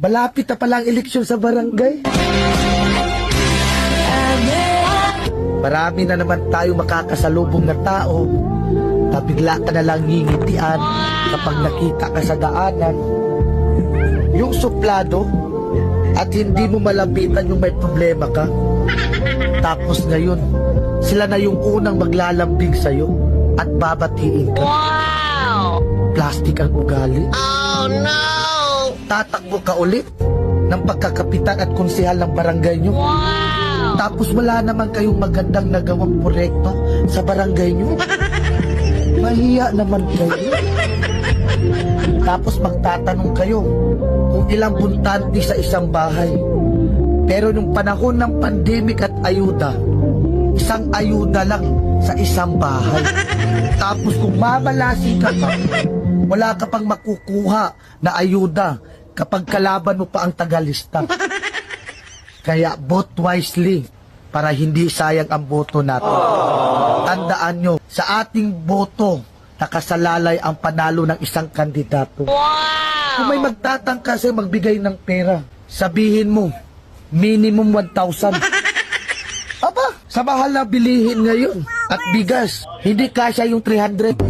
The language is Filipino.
Malapit na palang eleksyon sa barangay. Marami na naman tayo makakasalubong na tao na bigla ka na lang ngingitian kapag nakita ka sa daanan. Yung suplado at hindi mo malapitan yung may problema ka. Tapos ngayon, sila na yung unang maglalambing sa'yo at babatiin ka. Wow! Plastic ang ugali. Oh no! Tatakbo ka ulit ng pagkakapitan at konsehal ng barangay nyo. Wow! Tapos wala naman kayong magandang nagawang proyekto sa barangay nyo. Mahiya naman kayo. Tapos magtatanong kayo kung ilang buntante sa isang bahay. Pero nung panahon ng pandemic at ayuda, isang ayuda lang sa isang bahay. Tapos kung mamalasi ka pa, wala ka pang makukuha na ayuda kapag kalaban mo pa ang tagalista. Kaya vote wisely para hindi sayang ang boto natin. Tandaan nyo, sa ating boto, nakasalalay ang panalo ng isang kandidato. Wow! Kung may magtatangka sa'yo magbigay ng pera, sabihin mo, minimum 1,000. Aba, sa mahal na bilihin ngayon at bigas, hindi kasya yung 300.